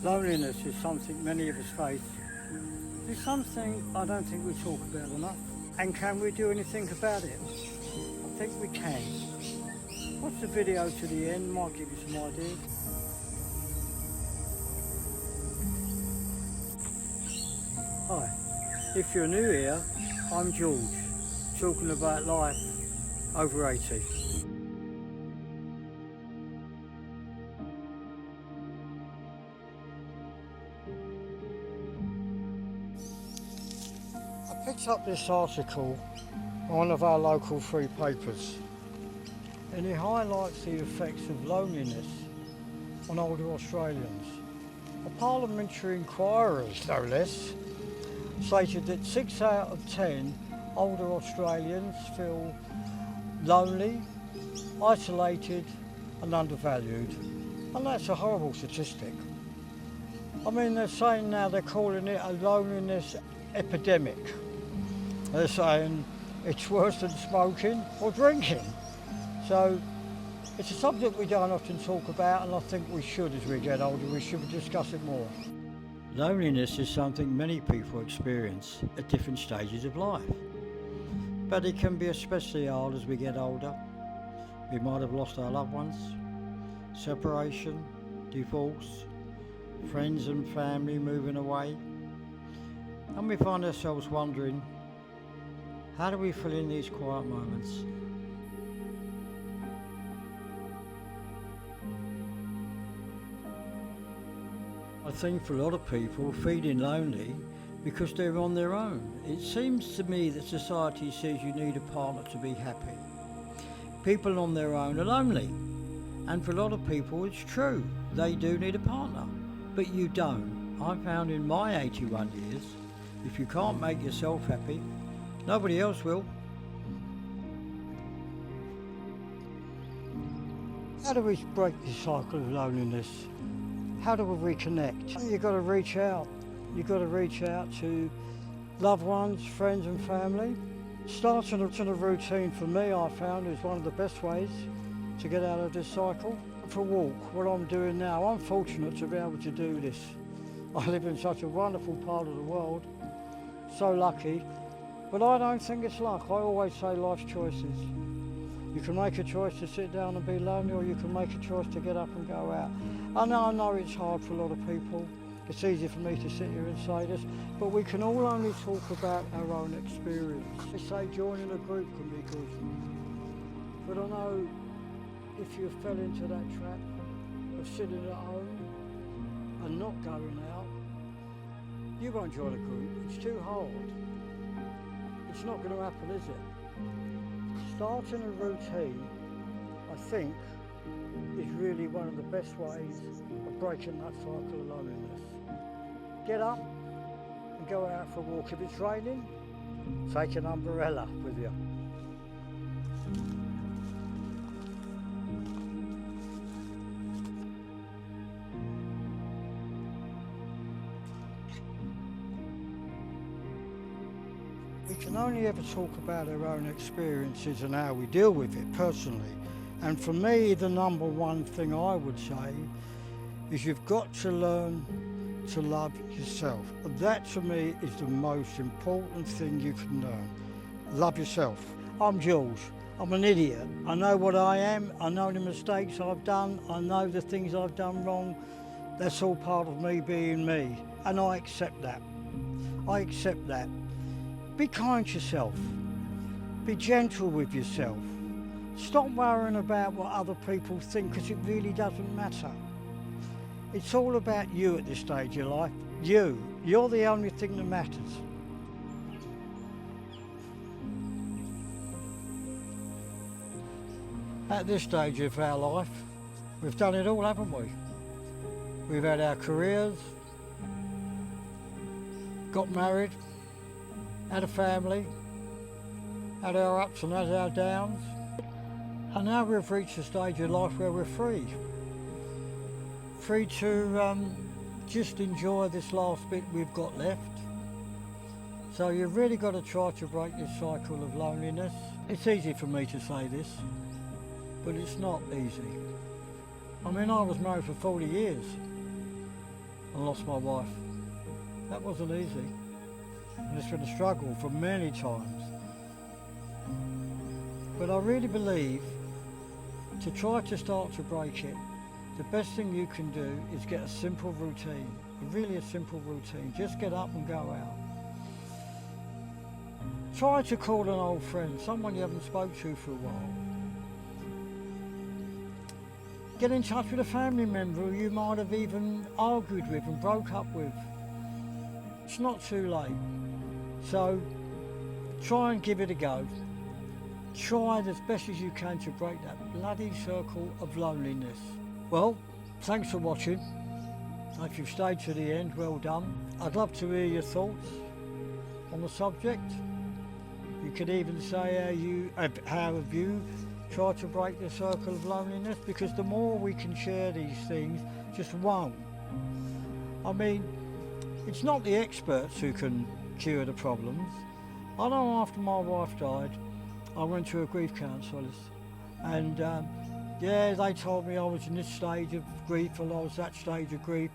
Loneliness is something many of us face. It's something I don't think we talk about enough. And can we do anything about it? I think we can. Watch the video to the end, might give you some ideas. Hi, if you're new here, I'm George, talking about life over 80. I picked up this article on one of our local free papers, and it highlights the effects of loneliness on older Australians. A parliamentary inquiry, no less, stated that 6 out of 10 older Australians feel lonely, isolated and undervalued. And that's a horrible statistic. I mean, they're saying now they're calling it a loneliness epidemic. They're saying it's worse than smoking or drinking. So it's a subject we don't often talk about, and I think we should as we get older. We should discuss it more. Loneliness is something many people experience at different stages of life. But it can be especially hard as we get older. We might have lost our loved ones, separation, divorce, friends and family moving away. And we find ourselves wondering, how do we fill in these quiet moments? I think for a lot of people, feeling lonely because they're on their own. It seems to me that society says you need a partner to be happy. People on their own are lonely. And for a lot of people, it's true. They do need a partner. But you don't. I found in my 81 years, if you can't make yourself happy, nobody else will. How do we break the cycle of loneliness? How do we reconnect? You've got to reach out. You've got to reach out to loved ones, friends and family. Starting a routine for me, I found, is one of the best ways to get out of this cycle. For a walk, what I'm doing now, I'm fortunate to be able to do this. I live in such a wonderful part of the world, so lucky. But I don't think it's luck. I always say life's choices. You can make a choice to sit down and be lonely, or you can make a choice to get up and go out. I know it's hard for a lot of people. It's easy for me to sit here and say this, but we can all only talk about our own experience. They say joining a group can be good. But I know if you fell into that trap of sitting at home and not going out, you won't join a group. It's too hard. It's not going to happen, is it? Starting a routine, I think, is really one of the best ways of breaking that cycle of loneliness. Get up and go out for a walk. If it's raining, take an umbrella with you. We can only ever talk about our own experiences and how we deal with it personally. And for me, the number one thing I would say is you've got to learn to love yourself. That to me is the most important thing you can learn. Love yourself. I'm Jules. I'm an idiot. I know what I am. I know the mistakes I've done. I know the things I've done wrong. That's all part of me being me. And I accept that. I accept that. Be kind to yourself. Be gentle with yourself. Stop worrying about what other people think, because it really doesn't matter. It's all about you at this stage of your life. You. You're the only thing that matters. At this stage of our life, we've done it all, haven't we? We've had our careers, got married, had a family, had our ups and had our downs. And now we've reached a stage of life where we're free. Free to just enjoy this last bit we've got left. So you've really got to try to break this cycle of loneliness. It's easy for me to say this, but it's not easy. I mean, I was married for 40 years. and lost my wife. That wasn't easy, and it's been a struggle for many times. But I really believe to try to start to break it, the best thing you can do is get a simple routine, really a simple routine. Just get up and go out. Try to call an old friend, someone you haven't spoke to for a while. Get in touch with a family member who you might have even argued with and broke up with. It's not too late. So try and give it a go. Try as best as you can to break that bloody circle of loneliness. Well, thanks for watching. If you've stayed to the end, well done. I'd love to hear your thoughts on the subject. You could even say how have you tried to break the circle of loneliness, because the more we can share these things, just one. I mean, it's not the experts who can cure the problems. I know after my wife died, I went to a grief counsellor, and yeah, they told me I was in this stage of grief and I was that stage of grief.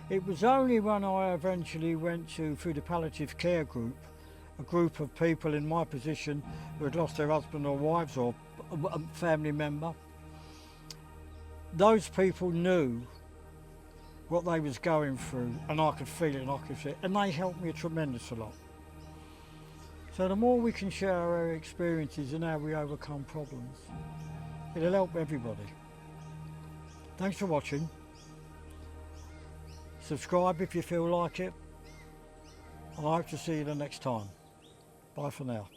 It was only when I eventually went through the palliative care group, a group of people in my position who had lost their husband or wives or a family member. Those people knew what they was going through, and I could feel it and I could see it, and they helped me a tremendous lot. So the more we can share our experiences and how we overcome problems, it'll help everybody. Thanks for watching. Subscribe if you feel like it, and I hope to see you the next time. Bye for now.